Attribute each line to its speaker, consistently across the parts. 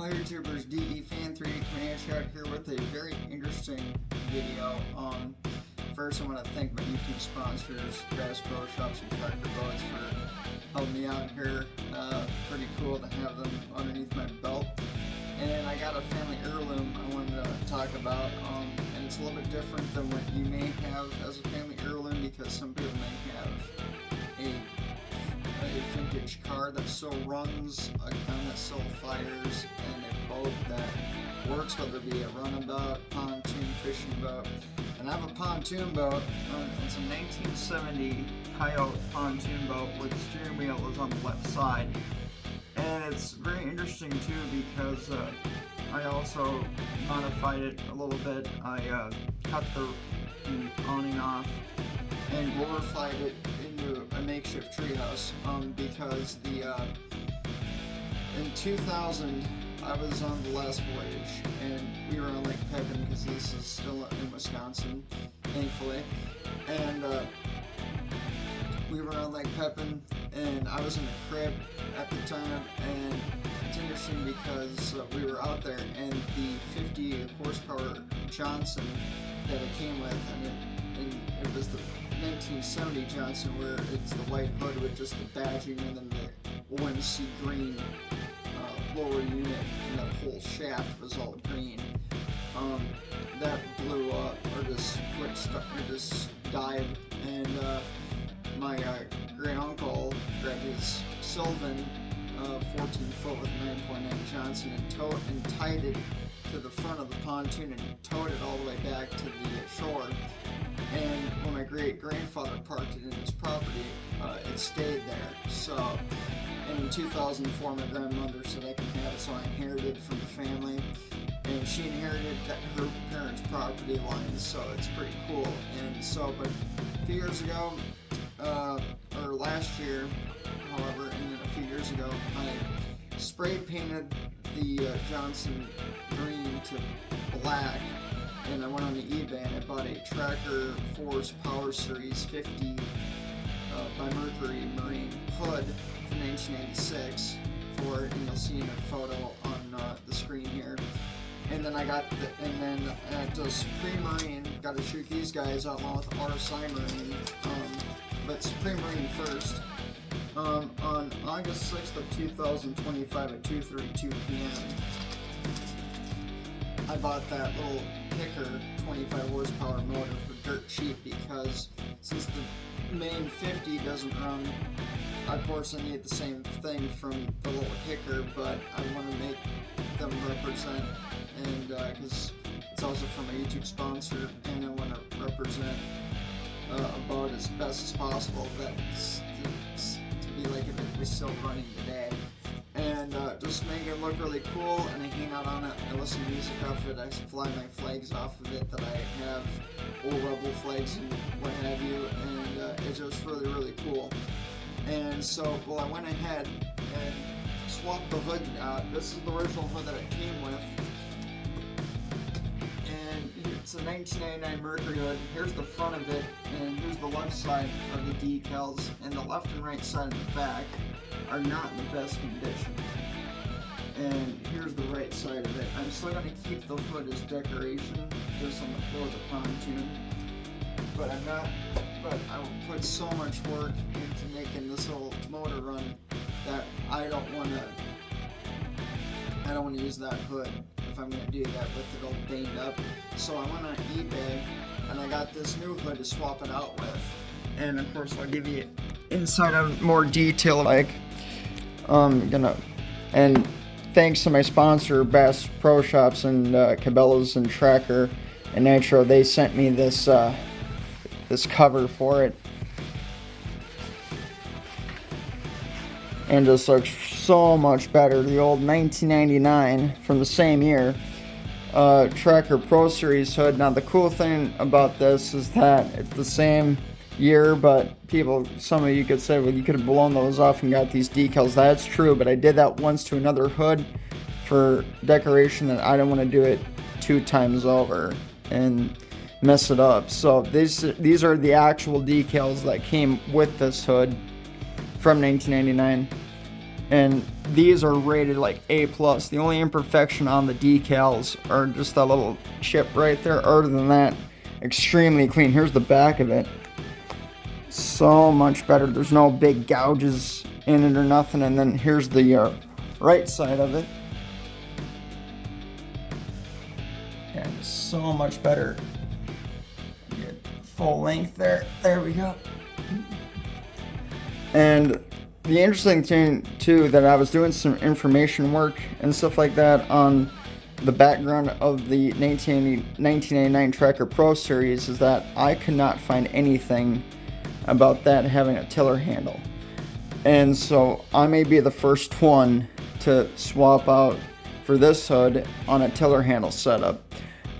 Speaker 1: Hi YouTubers, DDFan3 coming at you out here with a very interesting video. First I want to thank my YouTube sponsors, Bass Pro Shops and Tractor Boats, for helping me out here. Pretty cool to have them underneath my belt. And I got a family heirloom I wanted to talk about, and it's a little bit different than what you may have as a family heirloom, because some people may have a vintage car that still runs, a gun that still fires, and a boat that works, whether it be a runabout, pontoon, fishing boat. And I have a pontoon boat. It's a 1970 Coyote pontoon boat with the steering wheel is on the left side. And it's very interesting too because I also modified it a little bit. I cut the awning off and glorified it into a makeshift treehouse, because in 2000 I was on the last voyage and we were on Lake Pepin, because this is still in Wisconsin, thankfully, and we were on Lake Pepin and I was in a crib at the time. And it's interesting because we were out there, and the 50 horsepower Johnson that it came with, and it was the 1970 Johnson, where it's the white hood with just the badging and then the OMC green lower unit, and that whole shaft was all green. That blew up, or just died, and my great uncle grabbed his Sylvan 14 foot with 9.9 Johnson and tied it to the front of the pontoon and towed it all the way back to the shore. And when my great-grandfather parked it in his property, it stayed there. So, and in 2004, my grandmother said I can have it, so I inherited from the family. And she inherited her parents' property line, so it's pretty cool. And so, but a few years ago, or last year, however, and then a few years ago, I spray painted the Johnson green to black. And I went on the eBay and I bought a Tracker Force Power Series 50 by Mercury Marine hood from 1986 for it, and you'll see in a photo on the screen here. And then I got at Supreme Marine, got to shoot these guys out along with RSI Marine, but Supreme Marine first. On August 6th of 2025 at 2:32 p.m. I bought that little Picker 25 horsepower motor for dirt cheap, because since the main 50 doesn't run, of course I need the same thing from the little Picker, but I want to make them represent, and because it's also from a YouTube sponsor, and I want to represent a boat as best as possible, that's to be like if it was still running today. And just make it look really cool, and I hang out on it, I listen to music off of it, I fly my flags off of it that I have, old rebel flags and what have you, and it's just really, really cool. And so, well, I went ahead and swapped the hood out. This is the original hood that it came with, and it's a 1999 Mercury hood. Here's the front of it, and here's the left side of the decals, and the left and right side of the back are not in the best condition. And here's the right side of it. I'm still going to keep the hood as decoration just on the floor of the pontoon, but I will put so much work into making this little motor run that I don't want to use that hood if I'm going to do that with it all banged up. So I went on eBay and I got this new hood to swap it out with, and of course I'll give you inside of more detail, like and thanks to my sponsor, Bass Pro Shops and Cabela's and Tracker and Nitro, they sent me this this cover for it, and just looks so much better. The old 1999 from the same year Tracker Pro Series hood. Now the cool thing about this is that it's the same year, but some of you could say, well, you could have blown those off and got these decals. That's true, but I did that once to another hood for decoration, that I don't want to do it 2 times over and mess it up. So these are the actual decals that came with this hood from 1999, and these are rated like A+. The only imperfection on the decals are just that little chip right there. Other than that, extremely clean. Here's the back of it. So much better. There's no big gouges in it or nothing. And then here's the right side of it. And so much better. Get full length there. There we go. And the interesting thing too, that I was doing some information work and stuff like that on the background of the 1989 Tracker Pro Series, is that I could not find anything about that having a tiller handle. And so I may be the first one to swap out for this hood on a tiller handle setup.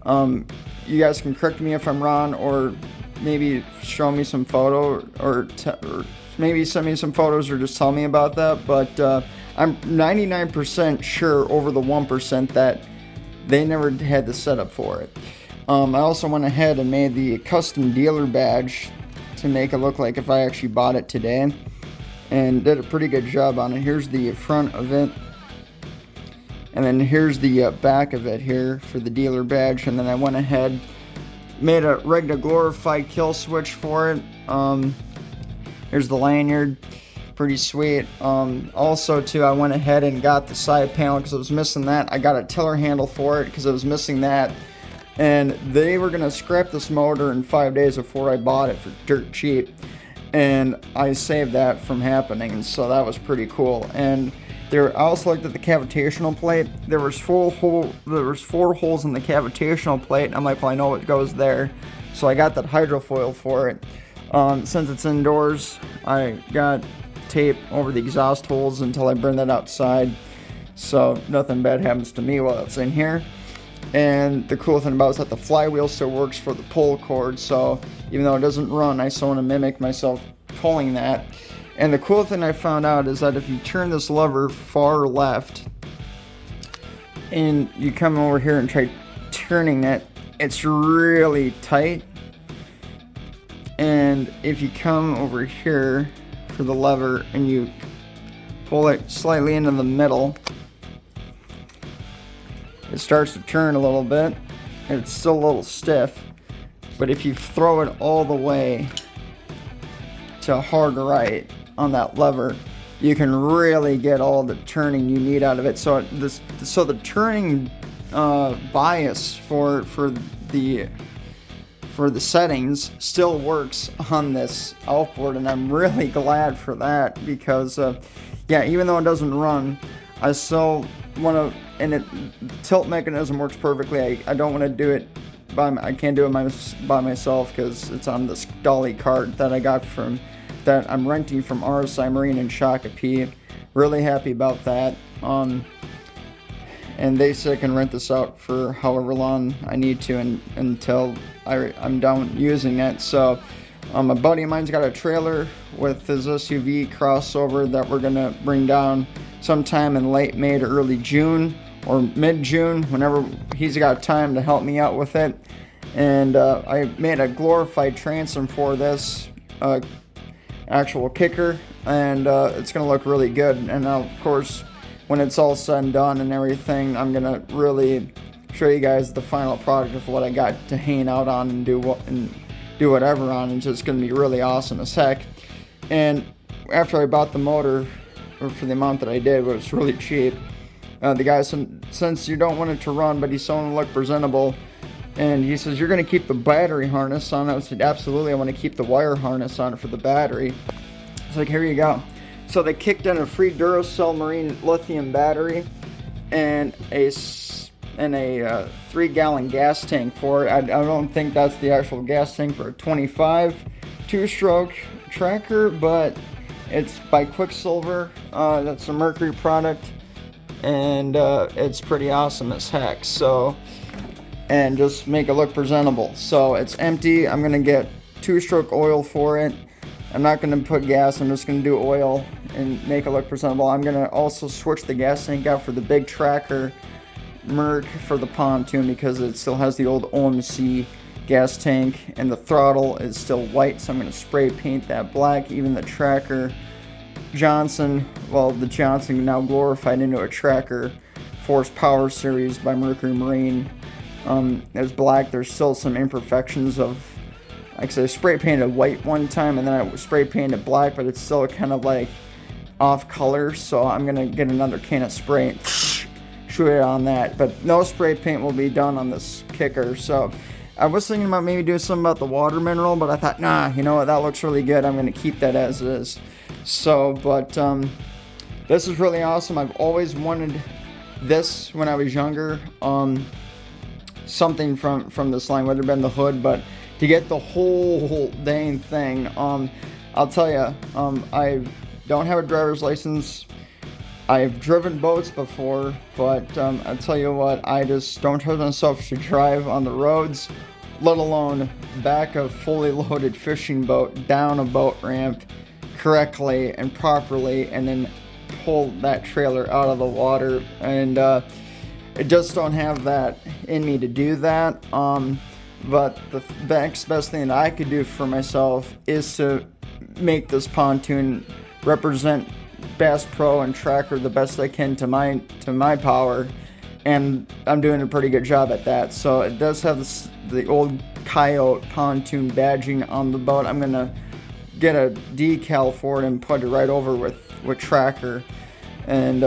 Speaker 1: You guys can correct me if I'm wrong, or maybe show me some photo, or maybe send me some photos, or just tell me about that. But I'm 99% sure over the 1% that they never had the setup for it. I also went ahead and made the custom dealer badge to make it look like if I actually bought it today, and did a pretty good job on it. Here's the front of it, and then here's the back of it here for the dealer badge. And then I went ahead, made a regular glorified kill switch for it. Here's the lanyard, pretty sweet. Also too, I went ahead and got the side panel because I was missing that. I got a tiller handle for it because I was missing that. And they were gonna scrap this motor in 5 days before I bought it for dirt cheap. And I saved that from happening, and so that was pretty cool. And I also looked at the cavitational plate. There was 4 holes in the cavitational plate, and I'm like, well, I know what goes there. So I got that hydrofoil for it. Since it's indoors, I got tape over the exhaust holes until I burn that outside, so nothing bad happens to me while it's in here. And the cool thing about it is that the flywheel still works for the pull cord, so even though it doesn't run, I still want to mimic myself pulling that. And the cool thing I found out is that if you turn this lever far left and you come over here and try turning it, it's really tight. And if you come over here for the lever and you pull it slightly into the middle, it starts to turn a little bit. It's still a little stiff, but if you throw it all the way to hard right on that lever, you can really get all the turning you need out of it. So the turning bias for the settings still works on this outboard, and I'm really glad for that, because yeah, even though it doesn't run, I still want to, and the tilt mechanism works perfectly. I don't want to do it I can't do it by myself because it's on this dolly cart that I got that I'm renting from RSI Marine in Shakopee. Really happy about that. And they said I can rent this out for however long I need to until I'm done using it. So a buddy of mine's got a trailer with his SUV crossover that we're gonna bring down sometime in late May to early June or mid-June, whenever he's got time to help me out with it. And I made a glorified transom for this actual kicker, and it's gonna look really good. And of course, when it's all said and done and everything, I'm gonna really show you guys the final product of what I got to hang out on and do whatever on. It's just gonna be really awesome as heck. And after I bought the motor, or for the amount that I did, it was really cheap. The guy said, since you don't want it to run, but you still want to look presentable, and he says, you're going to keep the battery harness on it. I said, absolutely, I want to keep the wire harness on it for the battery. It's like, here you go. So they kicked in a free Duracell Marine lithium battery and a 3-gallon gas tank for it. I don't think that's the actual gas tank for a 25 two-stroke tracker, but it's by Quicksilver. That's a Mercury product, and it's pretty awesome as heck. So, and just make it look presentable. So it's empty. I'm gonna get 2-stroke oil for it. I'm not gonna put gas, I'm just gonna do oil and make it look presentable. I'm gonna also switch the gas tank out for the big tracker Merc for the Pontoon, because it still has the old OMC gas tank, and the throttle is still white, so I'm gonna spray paint that black. Even the tracker Johnson, well, the Johnson now glorified into a tracker, Force Power Series by Mercury Marine. It's black. There's still some imperfections of, like I said, I spray painted white one time and then I spray painted black, but it's still kind of like off color. So I'm gonna get another can of spray and shoot it on that. But no spray paint will be done on this kicker. So I was thinking about maybe doing something about the water mineral, but I thought, nah, you know what, that looks really good. I'm gonna keep that as is. So, but this is really awesome. I've always wanted this when I was younger. Something from this line, whether it been the hood, but to get the whole dang thing, I'll tell you, I don't have a driver's license. I've driven boats before, but I'll tell you what, I just don't trust myself to drive on the roads, let alone back a fully loaded fishing boat down a boat ramp correctly and properly, and then pull that trailer out of the water. And I just don't have that in me to do that. But the next best thing that I could do for myself is to make this pontoon represent Bass Pro and Tracker the best I can to my power, and I'm doing a pretty good job at that. So it does have the old Coyote pontoon badging on the boat. I'm gonna get a decal for it and put it right over with Tracker. And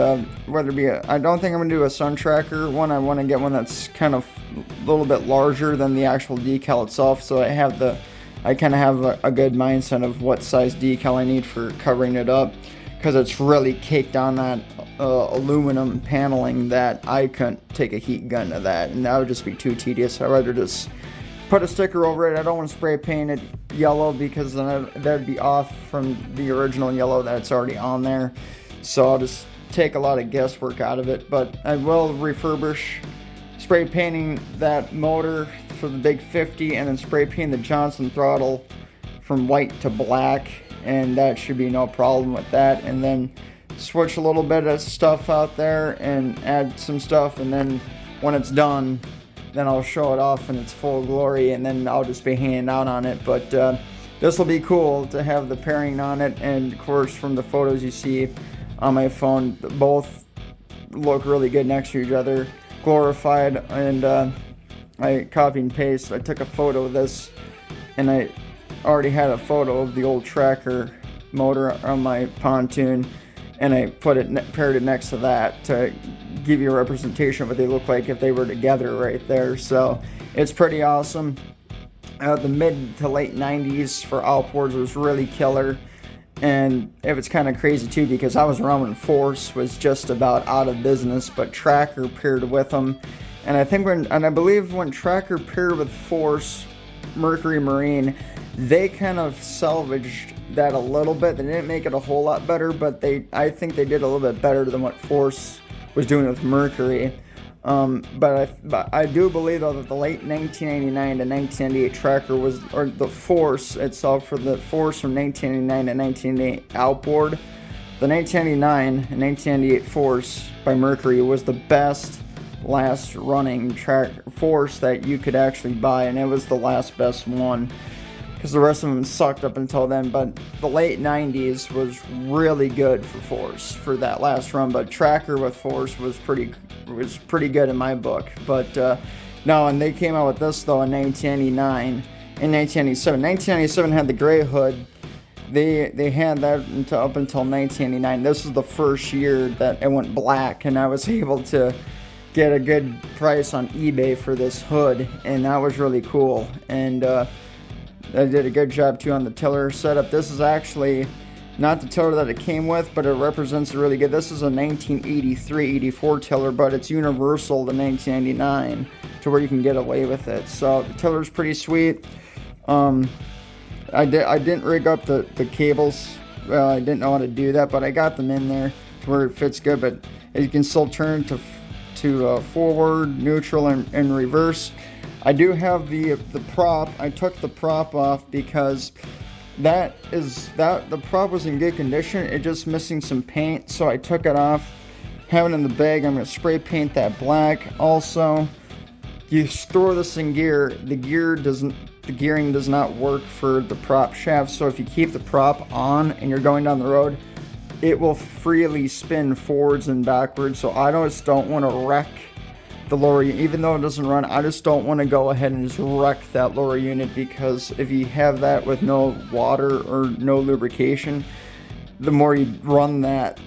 Speaker 1: whether it be I don't think I'm gonna do a Sun Tracker one. I want to get one that's kind of a little bit larger than the actual decal itself, so I kind of have a good mindset of what size decal I need for covering it up, because it's really caked on that aluminum paneling that I couldn't take a heat gun to that, and that would just be too tedious. I'd rather just put a sticker over it. I don't want to spray paint it yellow, because then that'd be off from the original yellow that's already on there. So I'll just take a lot of guesswork out of it. But I will refurbish, spray painting that motor for the big 50, and then spray paint the Johnson throttle from white to black, and that should be no problem with that. And then switch a little bit of stuff out there and add some stuff, and then when it's done, then I'll show it off in its full glory, and then I'll just be hanging out on it. But this will be cool to have the pairing on it, and of course from the photos you see on my phone, both look really good next to each other, glorified. And I copy and paste. I took a photo of this, and I already had a photo of the old Tracker motor on my pontoon, and I paired it next to that to give you a representation of what they look like if they were together right there. So it's pretty awesome. The mid to late 90s for outboards was really killer. And it was kind of crazy too, because I was around when Force was just about out of business, but Tracker paired with them. And I believe when Tracker paired with Force, Mercury Marine, they kind of salvaged that a little bit. They didn't make it a whole lot better, but I think they did a little bit better than what Force was doing with Mercury. But I do believe though that the late 1999 to 1998 Tracker or the Force itself, for the Force from 1999 to 1998 outboard, the 1999 and 1998 Force by Mercury was the best last running Force that you could actually buy, and it was the last best one, because the rest of them sucked up until then. But the late 90s was really good for Force for that last run. But Tracker with Force was pretty good in my book. But no, and they came out with this though in 1999 and 1997. 1997 had the gray hood. They had that up until 1999. This was the first year that it went black, and I was able to get a good price on eBay for this hood, and that was really cool. And I did a good job too on the tiller setup. This is actually not the tiller that it came with, but it represents it really good. This is a 1983-84 tiller, but it's universal to 1999 to where you can get away with it. So the tiller's pretty sweet. I didn't rig up the cables. Well, I didn't know how to do that, but I got them in there to where it fits good. But you can still turn to forward, neutral, and reverse. I do have the prop. I took the prop off because the prop was in good condition. It just missing some paint, so I took it off. Have it in the bag. I'm gonna spray paint that black. Also, you store this in gear. The gearing does not work for the prop shaft. So if you keep the prop on and you're going down the road,
Speaker 2: it will freely spin forwards and backwards. So I just don't want to wreck the lower unit. Even though it doesn't run, I just don't want to go ahead and just wreck that lower unit, because if you have that with no water or no lubrication, the more you run that,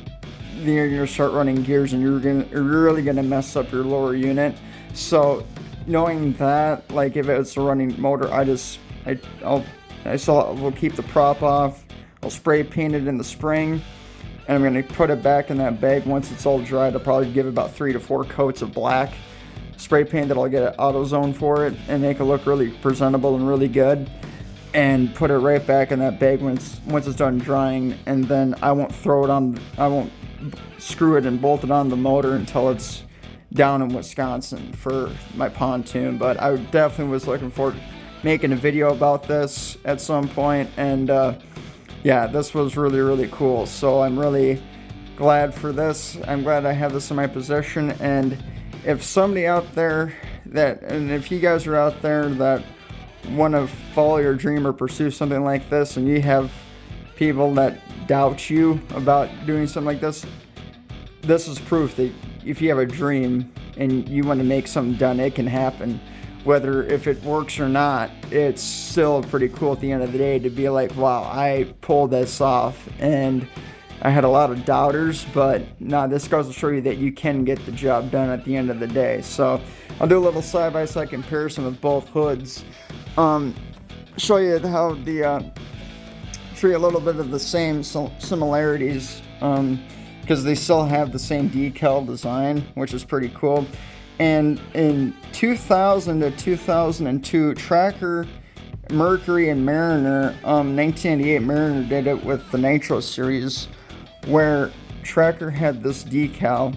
Speaker 2: you're gonna start running gears, and you're really gonna mess up your lower unit. So knowing that, like if it's a running motor, we'll keep the prop off. I'll spray paint it in the spring, and I'm gonna put it back in that bag once it's all dried. I'll probably give it about 3 to 4 coats of black spray paint that I'll get an AutoZone for it and make it look really presentable and really good, and put it right back in that bag once it's done drying. And then I won't screw it and bolt it on the motor until it's down in Wisconsin for my pontoon. But I definitely was looking forward to making a video about this at some point, and yeah, this was really, really cool. So I'm really glad for this. I'm glad I have this in my possession. And if somebody out there and if you guys are out there that want to follow your dream or pursue something like this, and you have people that doubt you about doing something like this, this is proof that if you have a dream and you want to make something done, it can happen. Whether if it works or not, it's still pretty cool at the end of the day to be like, wow, I pulled this off. And I had a lot of doubters, but no, this goes to show you that you can get the job done at the end of the day. So I'll do a little side-by-side comparison with both hoods. Show you how show you a little bit of the same similarities, because they still have the same decal design, which is pretty cool. And in 2000 to 2002, Tracker, Mercury, and Mariner, 1998 Mariner did it with the Nitro series, where Tracker had this decal,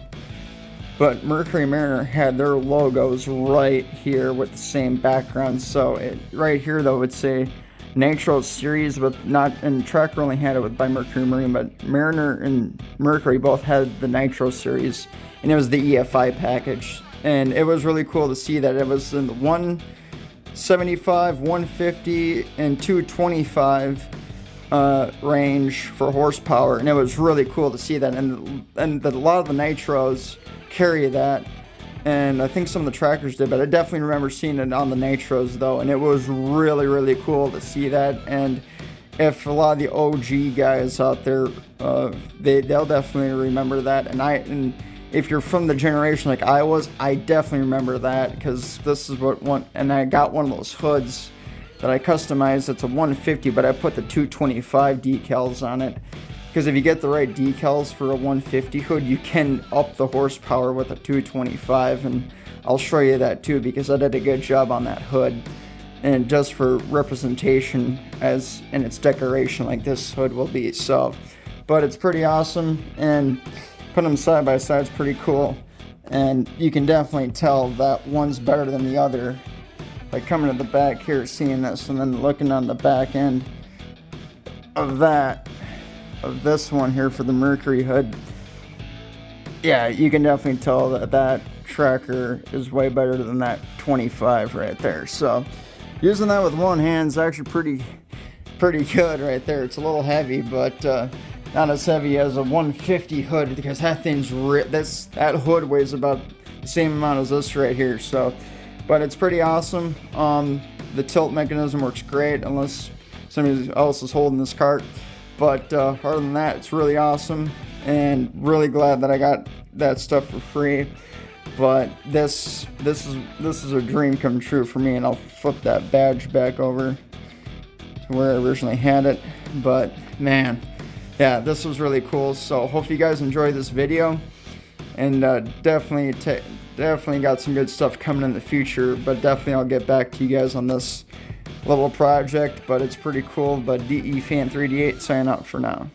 Speaker 2: but Mercury and Mariner had their logos right here with the same background. So right here though, it would say Nitro series, but not, and Tracker only had it by Mercury Marine, but Mariner and Mercury both had the Nitro series, and it was the EFI package. And it was really cool to see that it was in the 175, 150, and 225 range for horsepower, and it was really cool to see that. And a lot of the Nitros carry that, and I think some of the Trackers did, but I definitely remember seeing it on the Nitros though, and it was really, really cool to see that. And if a lot of the OG guys out there, they'll definitely remember that. And if you're from the generation like I was, I definitely remember that, because this is and I got one of those hoods that I customized. It's a 150, but I put the 225 decals on it, because if you get the right decals for a 150 hood, you can up the horsepower with a 225, and I'll show you that too, because I did a good job on that hood. And just for representation as in its decoration, like this hood will be. So, but it's pretty awesome, and put them side by side is pretty cool, and you can definitely tell that one's better than the other by coming to the back here, seeing this, and then looking on the back end of this one here for the Mercury hood. Yeah, you can definitely tell that Tracker is way better than that 25 right there. So using that with one hand is actually pretty good right there. It's a little heavy, but not as heavy as a 150 hood, because that thing's that hood weighs about the same amount as this right here. So, but it's pretty awesome. The tilt mechanism works great, unless somebody else is holding this cart. But other than that, it's really awesome, and really glad that I got that stuff for free. But this is a dream come true for me, and I'll flip that badge back over to where I originally had it. But man, yeah, this was really cool. So hope you guys enjoyed this video, and definitely got some good stuff coming in the future. But definitely I'll get back to you guys on this little project. But it's pretty cool. But DE Fan 3D8 sign out for now.